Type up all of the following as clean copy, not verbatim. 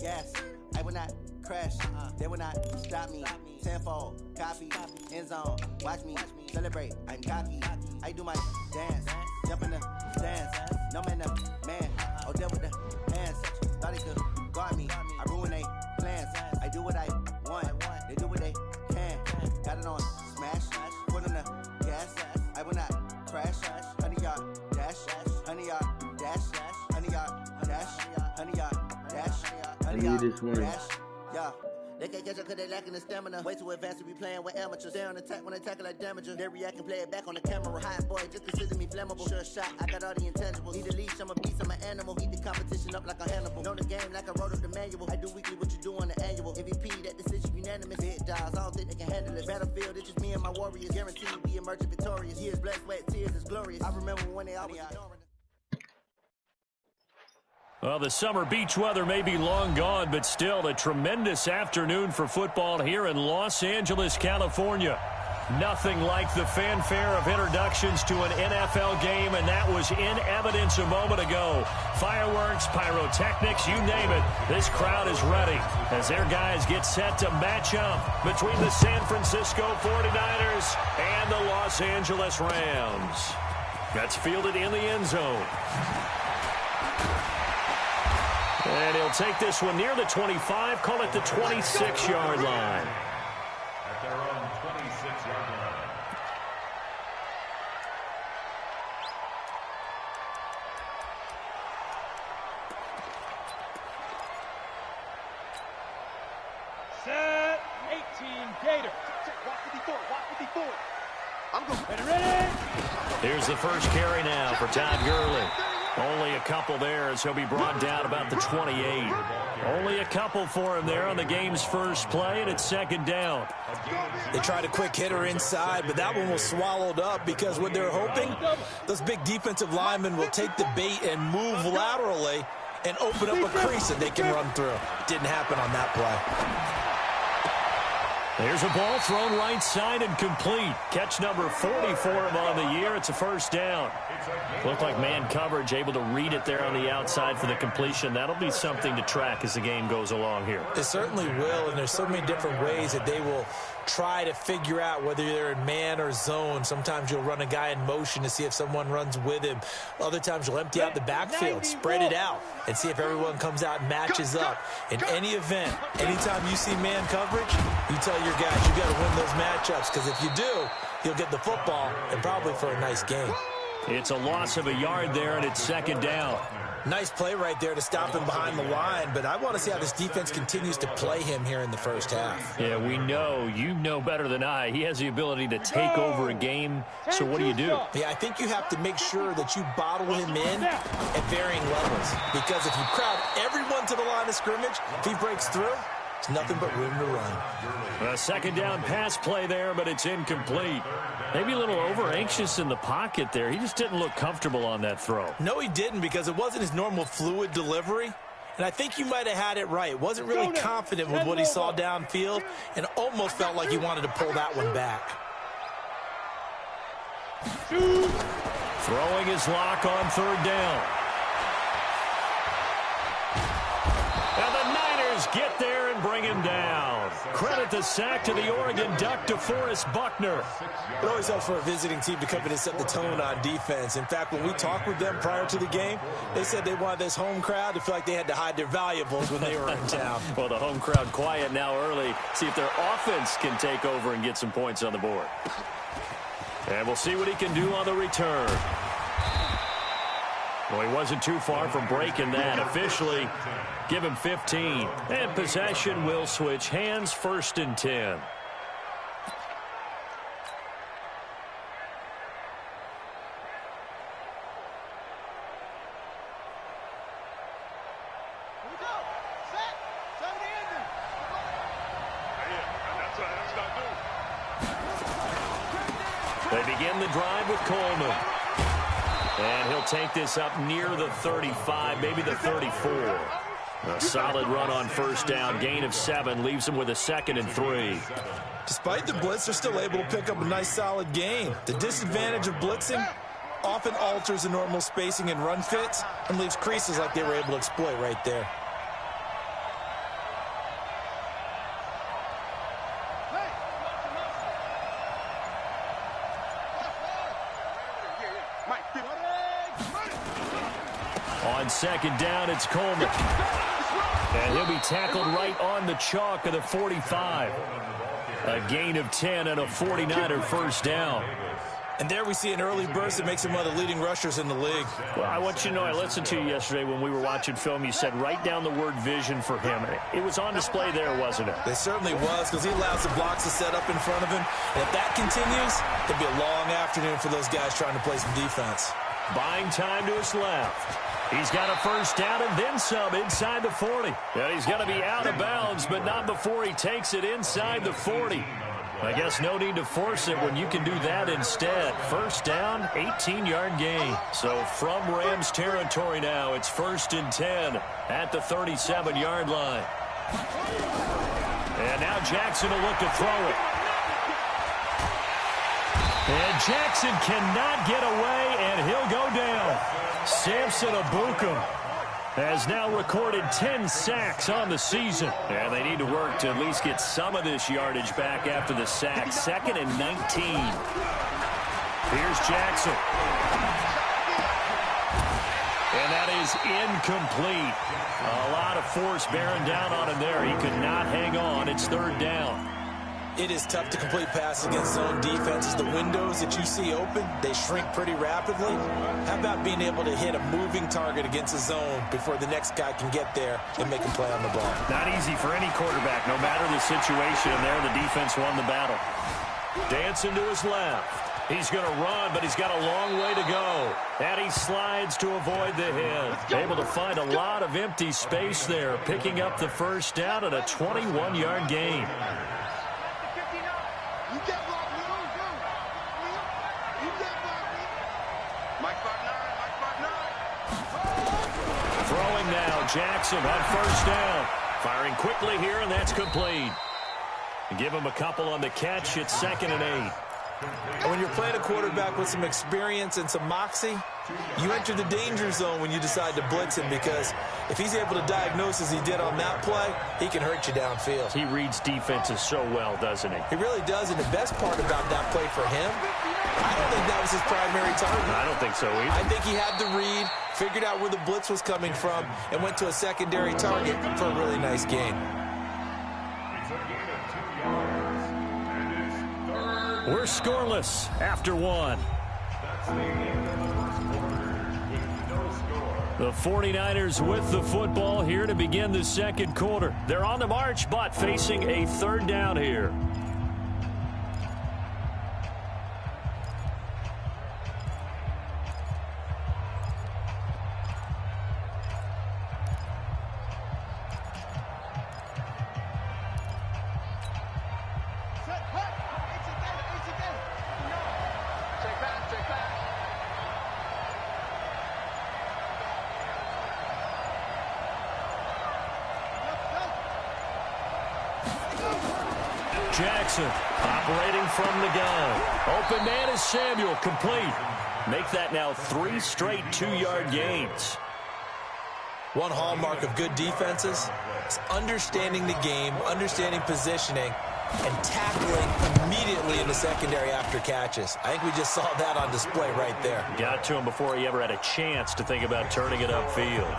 gas. I will not crash. They will not stop me. Tenfold, copy, end zone. Watch me celebrate. I'm cocky. I do my dance. Jump in the stands. No man up, man. Oh, deal with the hands. Thought they could guard me. I ruin they plans. I do what I want. They do what they can. Got it on smash. Put on the gas. I will not crash. 100-yard dash. 100-yard dash. 100-yard dash. 100-yard dash. 100-yard dash. Yeah. They can't catch up cause they lacking the stamina. Way too advanced to be playing with amateurs. Stay on attack when they tackle like damager. They react and play it back on the camera. Hot boy, just consider me flammable. Sure shot, I got all the intangibles. Need a leash, I'm a beast, I'm an animal. Heat the competition up like a Hannibal. Know the game like I wrote up the manual. I do weekly what you do on the annual. MVP, that decision unanimous. Big dogs, I don't think they can handle it. Battlefield, it's just me and my warriors. Guaranteed we emerging victorious. Years, blood, sweat, tears, is glorious. I remember when they always ignoring. Well, the summer beach weather may be long gone, but still a tremendous afternoon for football here in Los Angeles, California. Nothing like the fanfare of introductions to an NFL game, and that was in evidence a moment ago. Fireworks, pyrotechnics, you name it. This crowd is ready as their guys get set to match up between the San Francisco 49ers and the Los Angeles Rams. That's fielded in the end zone. And he'll take this one near the 25, call it the 26-yard line. At their own 26-yard line. Set, 18, Gator. Walk 54, walk 54. I'm going. Ready? Here's the first carry now for Todd Gurley. Only a couple there as he'll be brought down about the 28. Only a couple for him there on the game's first play, and it's second down. They tried a quick hitter inside, but that one was swallowed up because what they're hoping, those big defensive linemen will take the bait and move laterally and open up a crease that they can run through. Didn't happen on that play. There's a ball thrown right side and complete. Catch number 40 for him on the year. It's a first down. Looked like man coverage, able to read it there on the outside for the completion. That'll be something to track as the game goes along here. It certainly will, and there's so many different ways that they will try to figure out whether they're in man or zone. Sometimes you'll run a guy in motion to see if someone runs with him. Other times you'll empty out the backfield, spread it out, and see if everyone comes out and matches up. In any event, anytime you see man coverage, you tell your guys you got to win those matchups, because if you do, you'll get the football and probably for a nice game. It's a loss of a yard there, and it's second down. Nice play right there to stop him behind the line, but I want to see how this defense continues to play him here in the first half. Yeah, we know. You know better than I. He has the ability to take over a game, so what do you do? Yeah, I think you have to make sure that you bottle him in at varying levels, because if you crowd everyone to the line of scrimmage, if he breaks through, it's nothing but room to run. A second down pass play there, but it's incomplete. Maybe a little over-anxious in the pocket there. He just didn't look comfortable on that throw. No, he didn't, because it wasn't his normal fluid delivery. And I think you might have had it right. Wasn't really confident with what he saw downfield and almost felt like he wanted to pull that one back. Throwing his lock on third down. And the Niners get there and bring him down. Credit the sack to the Oregon Duck, DeForest Buckner. It always helps for a visiting team to come in and set the tone on defense. In fact, when we talked with them prior to the game, they said they wanted this home crowd to feel like they had to hide their valuables when they were in town. Well, the home crowd quiet now early. See if their offense can take over and get some points on the board. And we'll see what he can do on the return. Well, he wasn't too far from breaking that. Officially, give him 15. And possession will switch hands, 1st and 10. They begin the drive with Coleman. And he'll take this up near the 35, maybe the 34. A solid run on first down. Gain of 7 leaves him with a 2nd and 3. Despite the blitz, they're still able to pick up a nice, solid gain. The disadvantage of blitzing often alters the normal spacing and run fits and leaves creases like they were able to exploit right there. on second down, it's Coleman. And he'll be tackled right on the chalk of the 45. A gain of 10 and a 49er first down. And there we see an early burst that makes him one of the leading rushers in the league. Well, I want you to know, I listened to you yesterday when we were watching film. You said write down the word vision for him. It was on display there, wasn't it? It certainly was, because he allows the blocks to set up in front of him. And if that continues, it'll be a long afternoon for those guys trying to play some defense. Buying time to his left. He's got a first down and then some inside the 40. And he's going to be out of bounds, but not before he takes it inside the 40. I guess no need to force it when you can do that instead. First down, 18-yard gain. So from Rams territory now, it's 1st and 10 at the 37-yard line. And now Jackson will look to throw it. And Jackson cannot get away, and he'll go down. Samson Abukum has now recorded 10 sacks on the season. And they need to work to at least get some of this yardage back after the sack. 2nd and 19. Here's Jackson. And that is incomplete. A lot of force bearing down on him there. He could not hang on. It's 3rd down. It is tough to complete passes against zone defenses. The windows that you see open, they shrink pretty rapidly. How about being able to hit a moving target against a zone before the next guy can get there and make a play on the ball? Not easy for any quarterback, no matter the situation. And there, the defense won the battle. Dancing to his left. He's going to run, but he's got a long way to go. And he slides to avoid the hit. Able to find a lot of empty space there, picking up the first down and a 21-yard gain. Throwing now, Jackson on first down. Firing quickly here, and that's complete. Give him a couple on the catch. It's 2nd and 8. And when you're playing a quarterback with some experience and some moxie, you enter the danger zone when you decide to blitz him, because if he's able to diagnose as he did on that play, he can hurt you downfield. He reads defenses so well, doesn't he? He really does, and the best part about that play for him, I don't think that was his primary target. I don't think so either. I think he had the read, figured out where the blitz was coming from, and went to a secondary target for a really nice gain. We're scoreless after 1. The 49ers with the football here to begin the 2nd quarter. They're on the march, but facing a 3rd down here. Jackson operating from the gun. Open man is Samuel, complete. Make that now 3 straight 2-yard gains. One hallmark of good defenses is understanding the game, understanding positioning, and tackling immediately in the secondary after catches. I think we just saw that on display right there. Got to him before he ever had a chance to think about turning it upfield.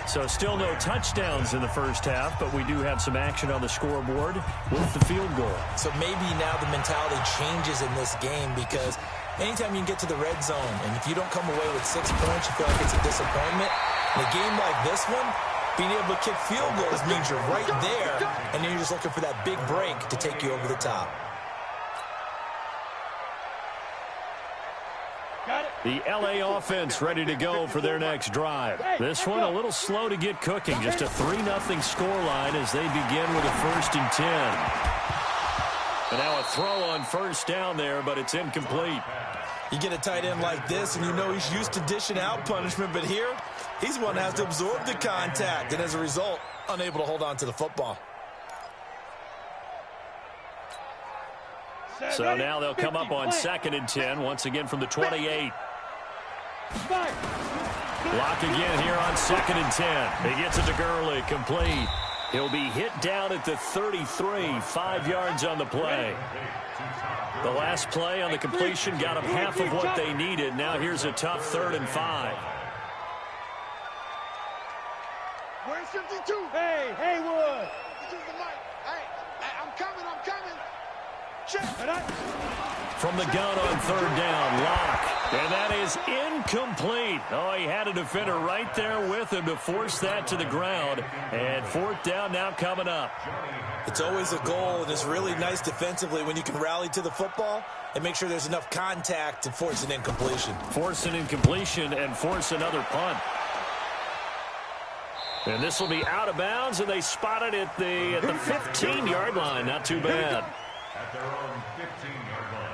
So still no touchdowns in the first half, but we do have some action on the scoreboard with the field goal. So maybe now the mentality changes in this game, because anytime you can get to the red zone, and if you don't come away with 6 points, you feel like it's a disappointment. In a game like this one, being able to kick field goals means you're right there, and then you're just looking for that big break to take you over the top. The LA offense ready to go for their next drive. This one a little slow to get cooking. Just a 3-0 scoreline as they begin with a 1st and 10. And now a throw on first down there, but it's incomplete. You get a tight end like this, and you know he's used to dishing out punishment, but here, he's one that has to absorb the contact, and as a result, unable to hold on to the football. So now they'll come up on 2nd and 10, once again from the 28. Lock again here on 2nd and 10. He gets it to Gurley, complete. He'll be hit down at the 33, 5 yards on the play. The last play on the completion got them half of what they needed. Now here's a tough 3rd and 5. 22. Hey, Haywood. This is the mic. Hey, I'm coming. Check. From the gun on third down, Locke. And that is incomplete. Oh, he had a defender right there with him to force that to the ground. And fourth down now coming up. It's always a goal, and it's really nice defensively when you can rally to the football and make sure there's enough contact to force an incompletion. Force an incompletion and force another punt. And this will be out of bounds, and they spot it at the 15-yard line. Not too bad. At their own 15-yard line.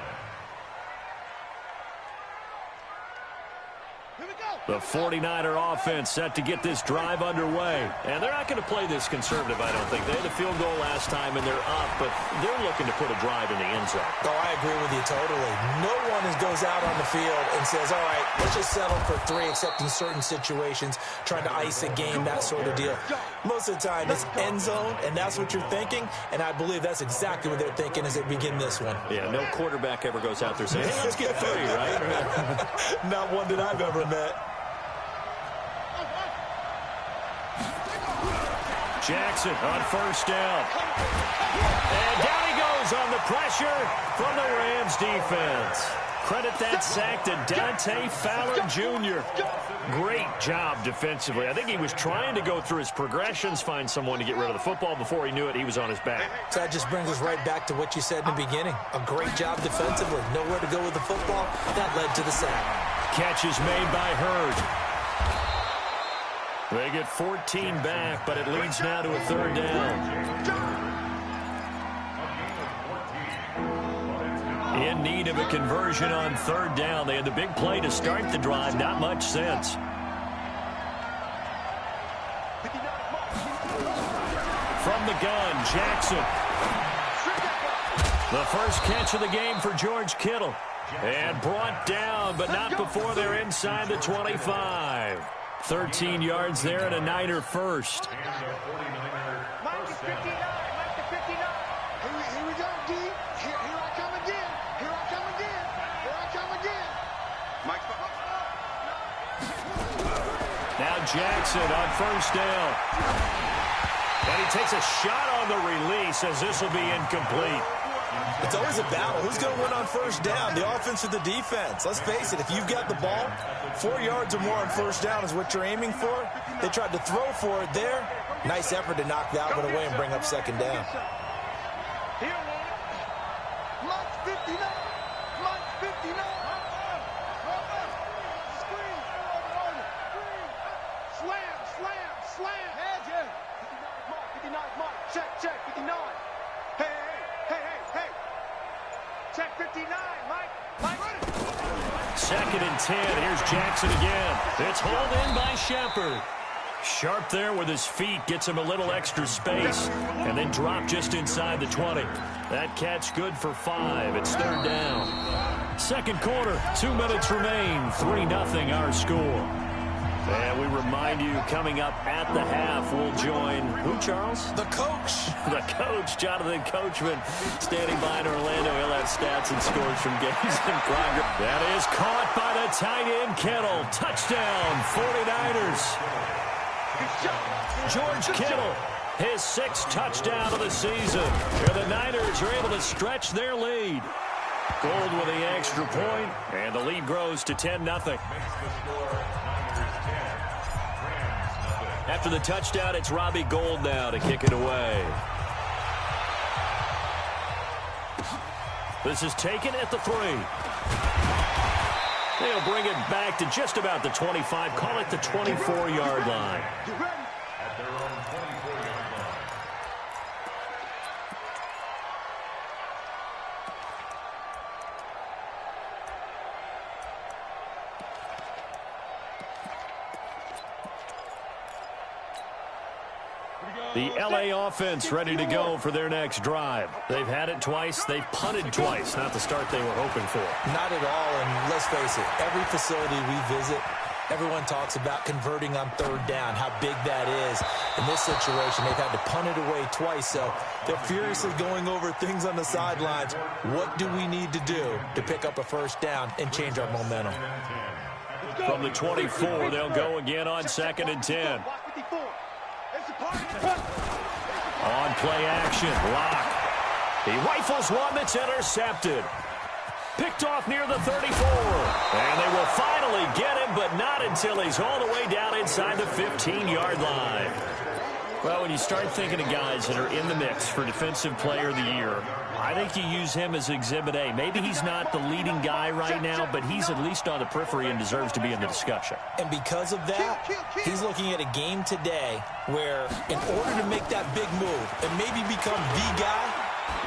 The 49er offense set to get this drive underway. And they're not going to play this conservative, I don't think. They had a field goal last time, and they're up, but they're looking to put a drive in the end zone. Oh, I agree with you totally. No one goes out on the field and says, all right, let's just settle for 3, except in certain situations, trying to ice a game, that sort of deal. Most of the time, it's end zone, and that's what you're thinking, and I believe that's exactly what they're thinking as they begin this one. Yeah, no quarterback ever goes out there saying, hey, let's get 3, right? Not one that I've ever met. Jackson on first down. And down he goes on the pressure from the Rams defense. Credit that sack to Dante Fowler Jr. Great job defensively. I think he was trying to go through his progressions, find someone to get rid of the football. Before he knew it, he was on his back. So that just brings us right back to what you said in the beginning. A great job defensively. Nowhere to go with the football. That led to the sack. Catch is made by Hurd. They get 14 back, but it leads now to a third down. In need of a conversion on third down. They had the big play to start the drive. Not much sense. From the gun, Jackson. The first catch of the game for George Kittle. And brought down, but not before they're inside the 25. 13 yards there and a Niner first. Mike is 59. Mike to 59. Here we go, D. Here I come again. Here I come again. Mike. Now Jackson on first down. And he takes a shot on the release as this will be incomplete. It's always a battle. Who's going to win on first down, the offense or the defense? Let's face it, if you've got the ball, 4 yards or more on first down is what you're aiming for. They tried to throw for it there. Nice effort to knock that one away and bring up second down. Here, Mike 59. Mike 59. Screen. Slam. 59 Mike. Check. 59. Hey. Check 59, Mike. Second and 10. Here's Jackson again. It's hauled in by Shepard. Sharp there with his feet. Gets him a little extra space. And then drop just inside the 20. That catch good for 5. It's third down. Second quarter. 2 minutes remain. 3-0 our score. And we remind you, coming up at the half, we'll join who, Charles? The coach. The coach, Jonathan Coachman, standing by in Orlando. He'll have stats and scores from games in progress. That is caught by the tight end, Kittle. Touchdown, 49ers. George Kittle, his 6th touchdown of the season. And the Niners are able to stretch their lead. Gold with the extra point, and the lead grows to 10-0. After the touchdown, it's Robbie Gould now to kick it away. This is taken at the 3. They'll bring it back to just about the 25. Call it the 24-yard line. At their own 24-yard line. The L.A. offense ready to go for their next drive. They've had it twice. They've punted twice. Not the start they were hoping for. Not at all, and let's face it, every facility we visit, everyone talks about converting on third down, how big that is. In this situation, they've had to punt it away twice, so they're furiously going over things on the sidelines. What do we need to do to pick up a first down and change our momentum? From the 24, they'll go again on 2nd and 10. On play action, Locke. He rifles one that's intercepted. Picked off near the 34. And they will finally get him, but not until he's all the way down inside the 15-yard line. Well, when you start thinking of guys that are in the mix for Defensive Player of the Year, I think you use him as Exhibit A. Maybe he's not the leading guy right now, but he's at least on the periphery and deserves to be in the discussion. And because of that, he's looking at a game today where in order to make that big move and maybe become the guy,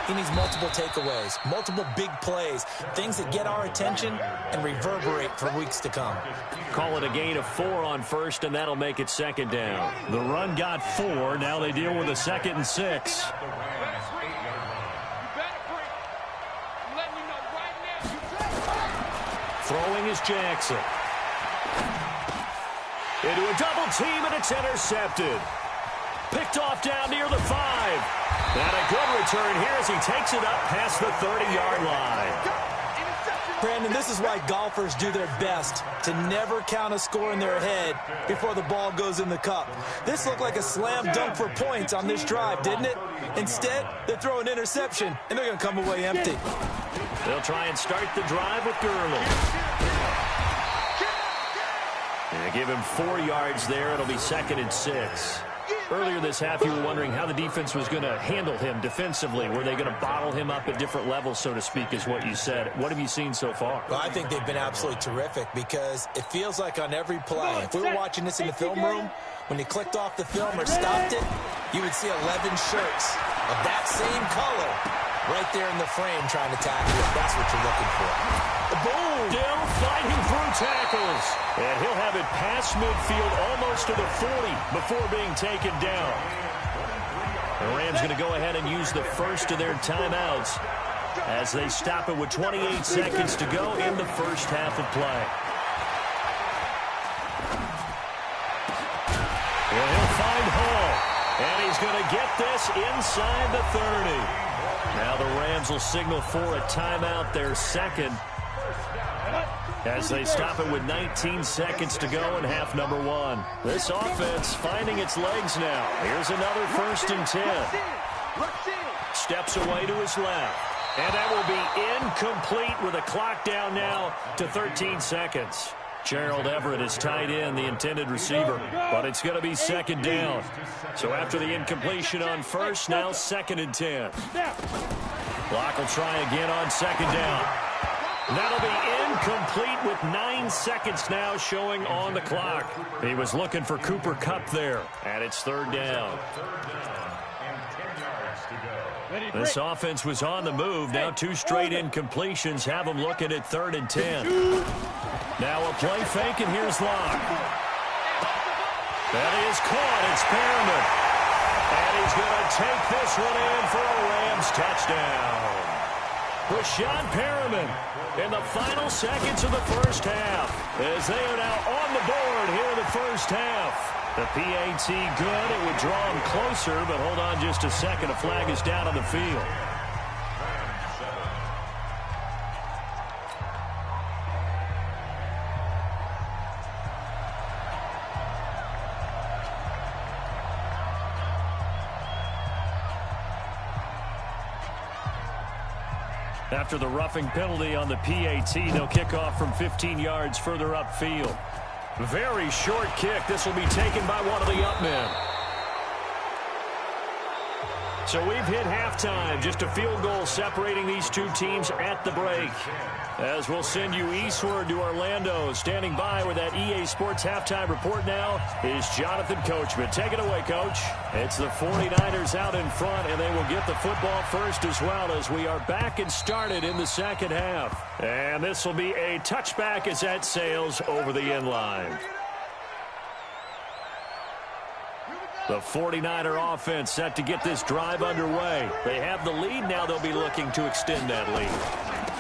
he needs multiple takeaways, multiple big plays, things that get our attention and reverberate for weeks to come. Call it a gain of 4 on first, and that'll make it second down. The run got 4. Now they deal with a 2nd and 6. Throwing is Jackson. Into a double team, and it's intercepted. Picked off down near the 5. And a good return here as he takes it up past the 30-yard line. Brandon, this is why golfers do their best to never count a score in their head before the ball goes in the cup. This looked like a slam dunk for points on this drive, didn't it? Instead, they throw an interception, and they're going to come away empty. They'll try and start the drive with Gurley. They give him 4 yards there. It'll be 2nd and 6. Earlier this half, you were wondering how the defense was going to handle him defensively. Were they going to bottle him up at different levels, so to speak, is what you said. What have you seen so far? Well, I think they've been absolutely terrific because it feels like on every play, if we were watching this in the film room, when you clicked off the film or stopped it, you would see 11 shirts of that same color right there in the frame trying to tackle it. That's what you're looking for. Boom! Still fighting through tackles. And he'll have it past midfield almost to the 40 before being taken down. The Rams going to go ahead and use the first of their timeouts as they stop it with 28 seconds to go in the first half of play. Well, he'll find Hall. And he's going to get this inside the 30. Now the Rams will signal for a timeout, their second, as they stop it with 19 seconds to go in half number 1. This offense finding its legs now. Here's another 1st and 10. Steps away to his left. And that will be incomplete with a clock down now to 13 seconds. Gerald Everett is tied in, the intended receiver, but it's going to be 2nd down. So after the incompletion on first, now 2nd and 10. Block will try again on 2nd down. That'll be incomplete with 9 seconds now showing on the clock. He was looking for Cooper Kupp there, and it's 3rd down. This offense was on the move. Now 2 straight incompletions have them looking at 3rd and 10. Now a play fake, and here's Locke. That is caught. It's Perriman. And he's going to take this one in for a Rams touchdown. Rashawn Perriman in the final seconds of the first half as they are now on the board here in the first half. The PAT good. It would draw him closer, but hold on just a second. A flag is down on the field. After the roughing penalty on the PAT, they'll kick off from 15 yards further upfield. Very short kick. This will be taken by one of the up men. So we've hit halftime. Just a field goal separating these two teams at the break. As we'll send you eastward to Orlando. Standing by with that EA Sports halftime report now is Jonathan Coachman. Take it away, Coach. It's the 49ers out in front, and they will get the football first as well as we are back and started in the second half. And this will be a touchback as that sails over the end line. The 49er offense set to get this drive underway. They have the lead. Now they'll be looking to extend that lead.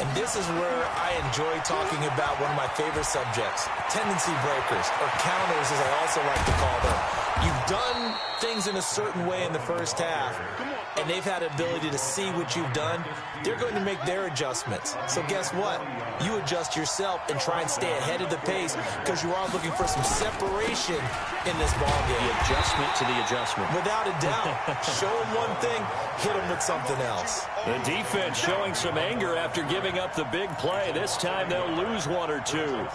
And this is where I enjoy talking about one of my favorite subjects, tendency breakers, or counters as I also like to call them. You've done things in a certain way in the first half. and they've had an ability to see what you've done, they're going to make their adjustments. So guess what? You adjust yourself and try and stay ahead of the pace because you are looking for some separation in this ball game. The adjustment to the adjustment. Without a doubt. Show them one thing, hit them with something else. The defense showing some anger after giving up the big play. This time they'll lose one or two.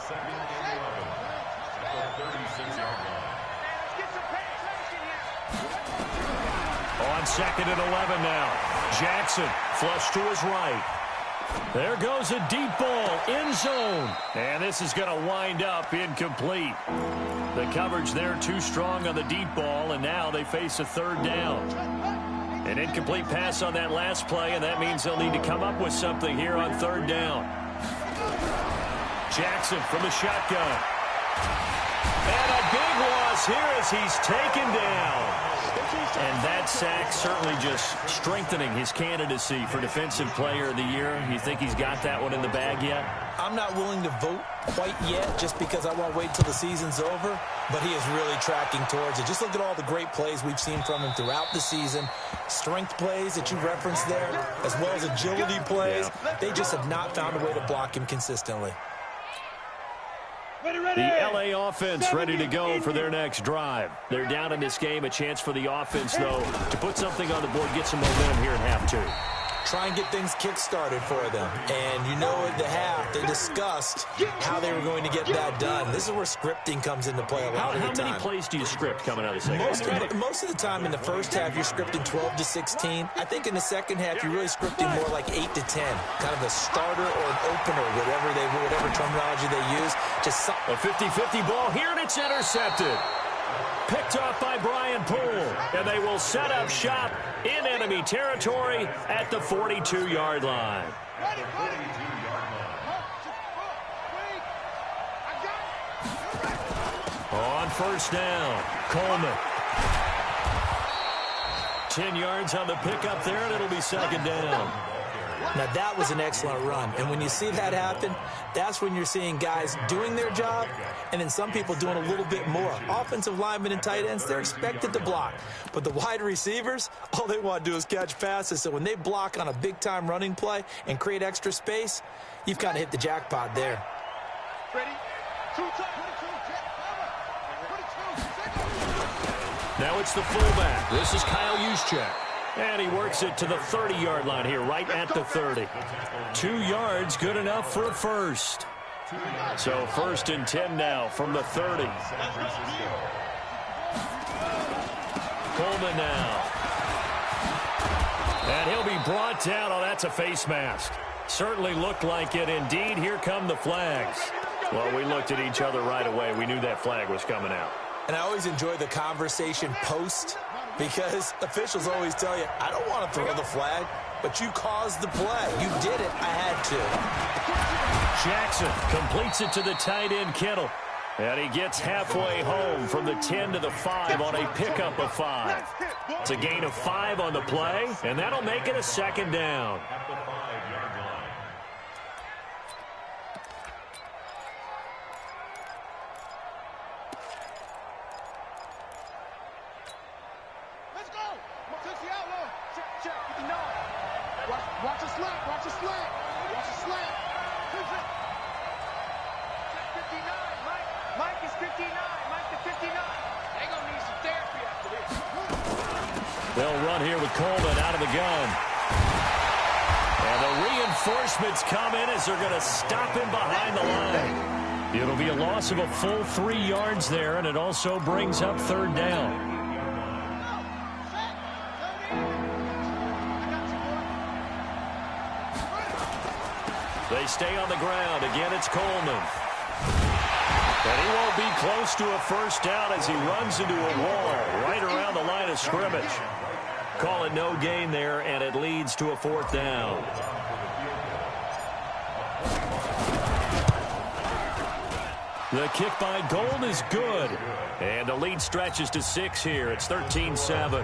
On 2nd and 11 now. Jackson flush to his right. There goes a deep ball, end zone. And this is going to wind up incomplete. The coverage there too strong on the deep ball, and now they face a third down. An incomplete pass on that last play, and that means they'll need to come up with something here on third down. Jackson from the shotgun. And a big loss here as he's taken down. And that sack certainly just strengthening his candidacy for Defensive Player of the Year. You think he's got that one in the bag yet? I'm not willing to vote quite yet just because I won't wait till the season's over, but he is really tracking towards it. Just look at all the great plays we've seen from him throughout the season. Strength plays that you referenced there, as well as agility plays. They just have not found a way to block him consistently. The L.A. offense ready to go for their next drive. They're down in this game. A chance for the offense, though, to put something on the board, get some momentum here at half two. Try and get things kick-started for them. And you know at the half, they discussed how they were going to get that done. This is where scripting comes into play a lot of the time. How many plays do you script coming out of the second half? Most of the time in the first half, you're scripting 12 to 16. I think in the second half, you're really scripting more like 8 to 10. Kind of a starter or an opener, whatever terminology they use. Just a 50-50 ball here, and it's intercepted. Picked off by Brian Poole, and they will set up shop in enemy territory at the 42-yard line. On first down, Coleman. 10 yards on the pickup there, and it'll be second down. Now, that was an excellent run. And when you see that happen, that's when you're seeing guys doing their job and then some people doing a little bit more. Offensive linemen and tight ends, they're expected to block. But the wide receivers, all they want to do is catch passes. So when they block on a big-time running play and create extra space, you've kind of hit the jackpot there. Ready? Now it's the fullback. This is Kyle Juszczyk. And he works it to the 30-yard line here, right at the 30. 2 yards, good enough for a first. So first and 10 now from the 30. Coleman now. And he'll be brought down. Oh, that's a face mask. Certainly looked like it. Indeed, here come the flags. Well, we looked at each other right away. We knew that flag was coming out. And I always enjoy the conversation post because officials always tell you, I don't want to throw the flag, but you caused the play. You did it. I had to. Jackson completes it to the tight end, Kittle. And he gets halfway home from the 10 to the 5 on a pickup of 5. It's a gain of 5 on the play, and that'll make it a second down. Watch the slant. Watch the slant. Watch the slant. 59. Mike is 59. Mike to 59. They're going to need some therapy after this. They'll run here with Coleman out of the gun. And the reinforcements come in as they're going to stop him behind the line. It'll be a loss of a full 3 yards there, and it also brings up third down. They stay on the ground. Again, it's Coleman. And he won't be close to a first down as he runs into a wall right around the line of scrimmage. Call it no gain there, and it leads to a fourth down. The kick by Gold is good. And the lead stretches to 6 here. It's 13-7.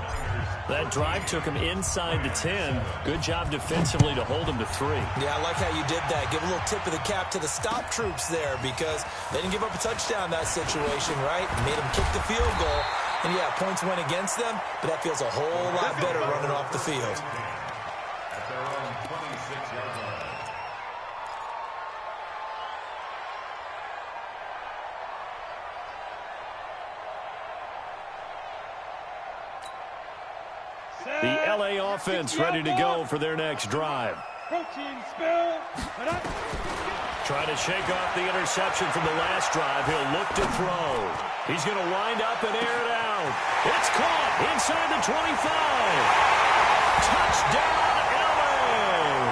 That drive took him inside the 10. Good job defensively to hold him to 3. Yeah, I like how you did that. Give a little tip of the cap to the stop troops there because they didn't give up a touchdown in that situation, right? Made them kick the field goal. And yeah, points went against them, but that feels a whole lot better running off the field. At their own 26-yard line. The LA offense ready to go for their next drive. Trying to shake off the interception from the last drive. He'll look to throw. He's going to wind up and air it out. It's caught inside the 25. Touchdown, LA.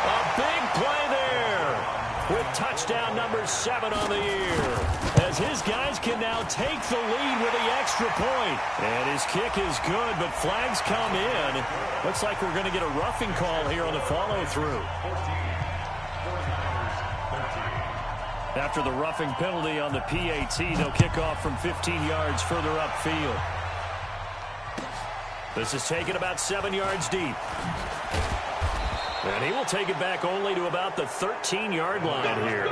A big play there with touchdown number 7 on the year, as his guys can now take the lead with the extra point. And his kick is good, but flags come in. Looks like we're going to get a roughing call here on the follow-through. After the roughing penalty on the PAT, they'll kick off from 15 yards further upfield. This is taken about 7 yards deep. And he will take it back only to about the 13-yard line here.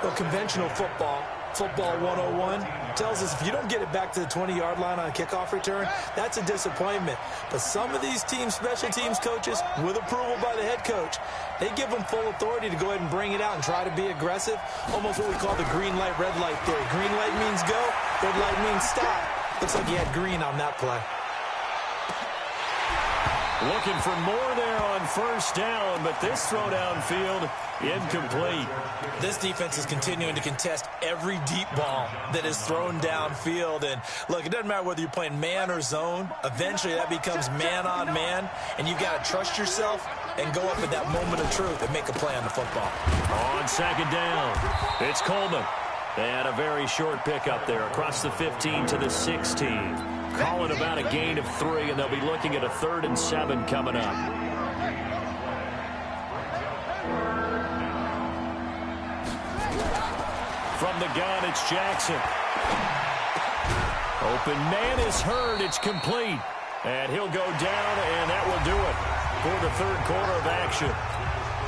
Well, conventional football 101, tells us if you don't get it back to the 20-yard line on a kickoff return, that's a disappointment. But some of these teams, special teams coaches, with approval by the head coach, they give them full authority to go ahead and bring it out and try to be aggressive. Almost what we call the green light, red light theory. Green light means go, red light means stop. Looks like he had green on that play. Looking for more there on first down, but this throw downfield incomplete. This defense is continuing to contest every deep ball that is thrown downfield. And look, it doesn't matter whether you're playing man or zone. Eventually that becomes man on man, and you've got to trust yourself and go up at that moment of truth and make a play on the football. On second down, it's Coleman. They had a very short pickup there across the 15 to the 16. Calling about a gain of 3, and they'll be looking at a 3rd and 7 coming up. From the gun, it's Jackson. Open man is heard. It's complete. And he'll go down, and that will do it for the 3rd quarter of action.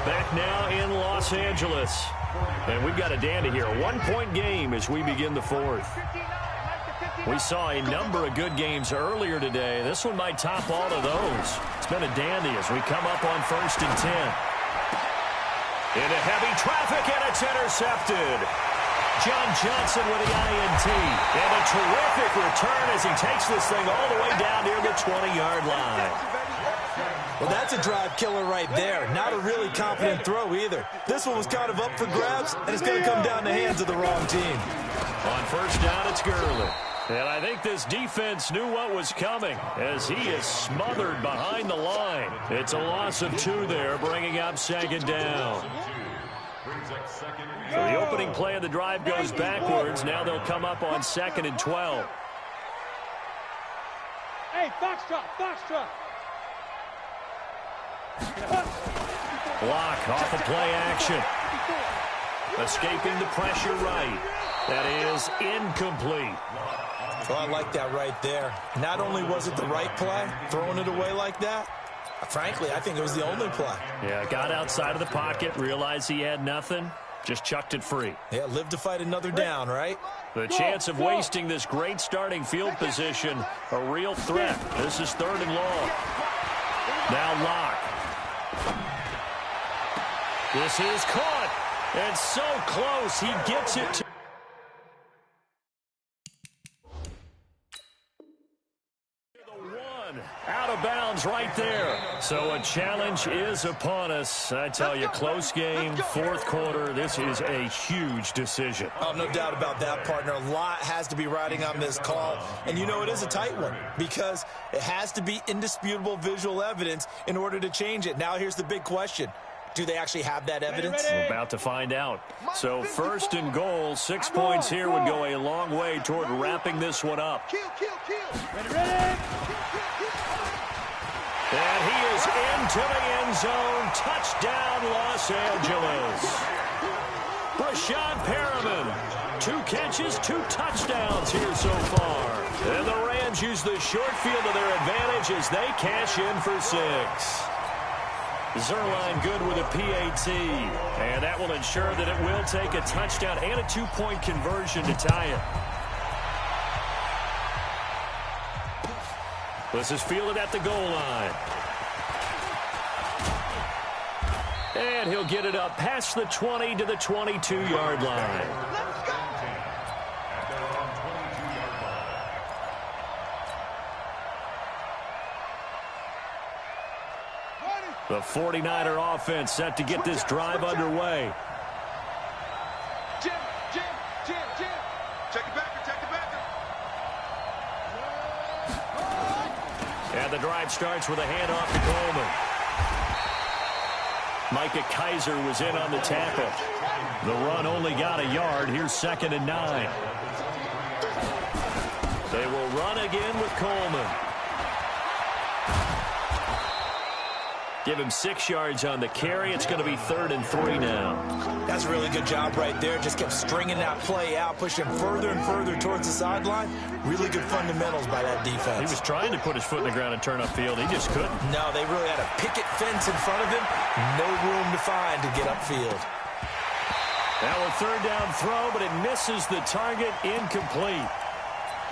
Back now in Los Angeles. And we've got a dandy here. A 1-point game as we begin the 4th. We saw a number of good games earlier today. This one might top all of those. It's been a dandy as we come up on 1st and 10. Into heavy traffic, and it's intercepted. John Johnson with the INT. And a terrific return as he takes this thing all the way down near the 20-yard line. Well, that's a drive killer right there. Not a really confident throw either. This one was kind of up for grabs, and it's going to come down the hands of the wrong team. On first down, it's Gurley. And I think this defense knew what was coming as he is smothered behind the line. It's a loss of 2 there, bringing up 2nd down. So the opening play of the drive goes backwards. Now they'll come up on 2nd and 12. Hey, foxtrot. Block off of play action. Escaping the pressure right. That is incomplete. Well, I like that right there. Not only was it the right play, throwing it away like that, frankly, I think it was the only play. Yeah, got outside of the pocket, realized he had nothing, just chucked it free. Yeah, live to fight another down, right? The chance of wasting this great starting field position, a real threat. This is 3rd and long. Now Locke. This is caught, and so close, he gets it to out of bounds right there. So a challenge is upon us. I tell you, close game, 4th quarter. This is a huge decision. Oh, no doubt about that, partner. A lot has to be riding on this call. And you know, it is a tight one because it has to be indisputable visual evidence in order to change it. Now here's the big question. Do they actually have that evidence? We're about to find out. So 1st and goal, 6 points here would go a long way toward wrapping this one up. Ready. And he is into the end zone. Touchdown, Los Angeles. Brashad Perriman, 2 catches, 2 touchdowns here so far. And the Rams use the short field to their advantage as they cash in for 6. Zerline good with a PAT. And that will ensure that it will take a touchdown and a 2-point conversion to tie it. This is fielded at the goal line. And he'll get it up past the 20 to the 22-yard line. Let's go. At their own 22-yard line. The 49er offense set to get this drive underway. Jim. Check it back. And the drive starts with a handoff to Coleman. Micah Kaiser was in on the tackle. The run only got a yard. Here's 2nd and 9. They will run again with Coleman. Give him 6 yards on the carry. It's going to be 3rd and 3 now. That's a really good job right there. Just kept stringing that play out, pushing further and further towards the sideline. Really good fundamentals by that defense. He was trying to put his foot in the ground and turn upfield. He just couldn't. No, they really had a picket fence in front of him. No room to find to get upfield. Now a 3rd down throw, but it misses the target. Incomplete.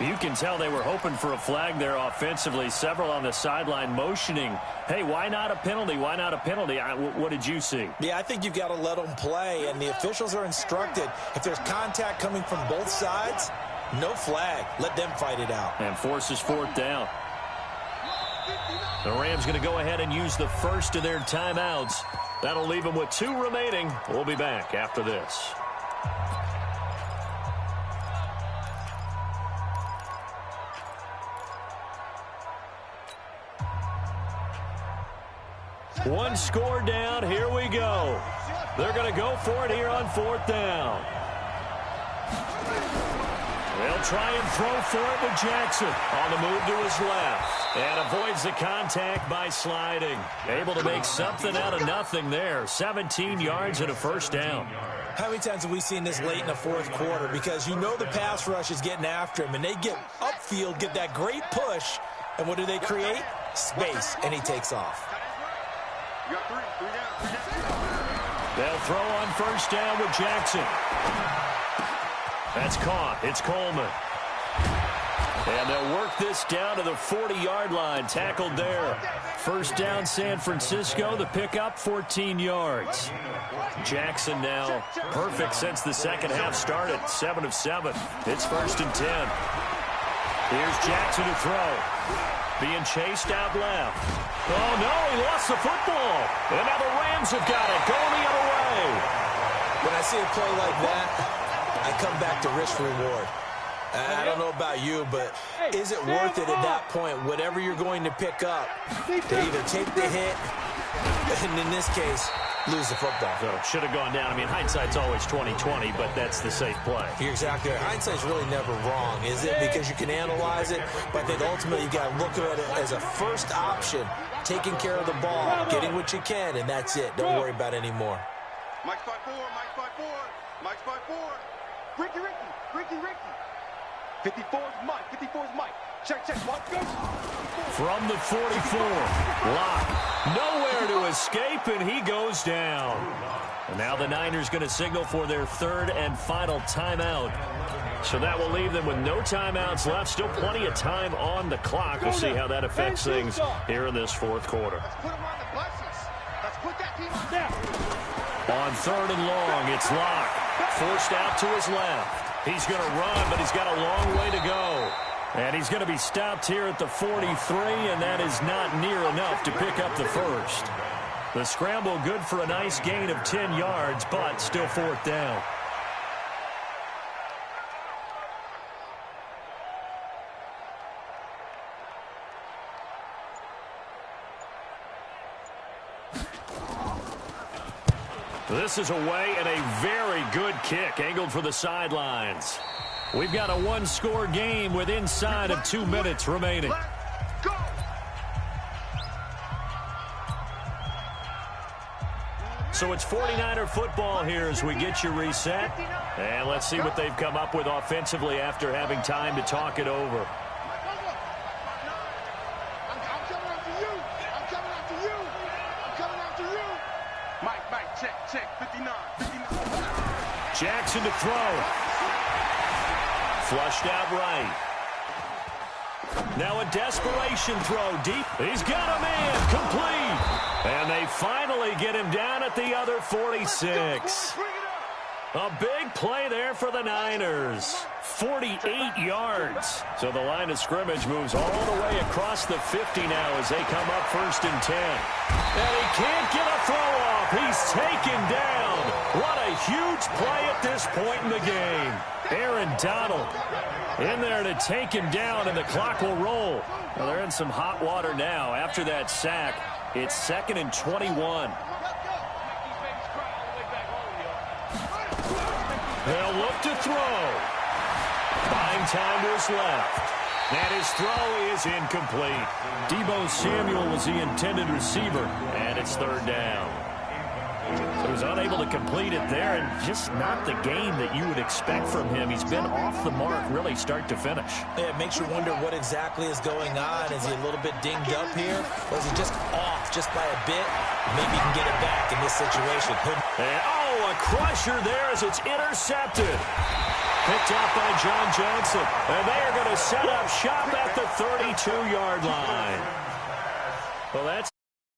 You can tell they were hoping for a flag there offensively. Several on the sideline motioning, hey, why not a penalty? Why not a penalty? What did you see? Yeah, I think you've got to let them play, and the officials are instructed. If there's contact coming from both sides, no flag. Let them fight it out. And forces 4th down. The Rams going to go ahead and use the first of their timeouts. That'll leave them with 2 remaining. We'll be back after this. One score down. Here we go. They're going to go for it here on 4th down. They'll try and throw for it with Jackson on the move to his left. And avoids the contact by sliding. Able to make something out of nothing there. 17 yards and a 1st down. How many times have we seen this late in the 4th quarter? Because you know the pass rush is getting after him, and they get upfield, get that great push, and what do they create? Space, and he takes off. You got 3 down. They'll throw on 1st down with Jackson. That's caught. It's Coleman. And they'll work this down to the 40-yard line. Tackled there. 1st down, San Francisco. The pickup, 14 yards. Jackson now perfect since the second half started. 7 of 7. It's 1st and 10. Here's Jackson to throw. Being chased out left. Oh, no, he lost the football. And now the Rams have got it. Going the other way. When I see a play like that, I come back to risk-reward. I don't know about you, but is it worth it at that point, whatever you're going to pick up, to either take the hit, and in this case, lose the football? So it should have gone down. I mean, hindsight's always 20/20, but that's the safe play. You're exactly right. Hindsight's really never wrong, is it? Because you can analyze it, but I think ultimately you got to look at it as a first option, taking care of the ball, getting what you can, and that's it. Don't worry about any more. Mike's 5-4. Mike's 5-4. Ricky. 54's Mike. Check. Watch go. From the 44, Locke. Nowhere to escape, and he goes down. And now the Niners going to signal for their 3rd and final timeout. So that will leave them with no timeouts left. Still plenty of time on the clock. We'll see how that affects things here in this 4th quarter. Let's put them on the buses. Let's put that team on down. On 3rd and long, it's Locke. Forced out to his left. He's going to run, but he's got a long way to go. And he's going to be stopped here at the 43, and that is not near enough to pick up the 1st. The scramble good for a nice gain of 10 yards, but still 4th down. This is away and a very good kick angled for the sidelines. We've got a 1-score game with inside of 2 minutes remaining. Go. So it's 49er football here as we get you reset. And let's see what they've come up with offensively after having time to talk it over. Check, 59. Jackson to throw. Flushed out right. Now a desperation throw deep. He's got a man complete. And they finally get him down at the other 46. A big play there for the Niners. 48 yards. So the line of scrimmage moves all the way across the 50 now as they come up 1st and 10. And he can't get a throw off. He's taken down. What a huge play at this point in the game. Aaron Donald in there to take him down, and the clock will roll. Well, they're in some hot water now. After that sack, it's 2nd and 21. They'll look to throw. Buying time to his left. And his throw is incomplete. Deebo Samuel was the intended receiver, and it's 3rd down. So he was unable to complete it there, and just not the game that you would expect from him. He's been off the mark really start to finish. Yeah, it makes you wonder what exactly is going on. Is he a little bit dinged up here? Or is he just off just by a bit? Maybe he can get it back in this situation. And, a crusher there as it's intercepted. Picked up by John Johnson. And they are going to set up shop at the 32-yard line. Well, that's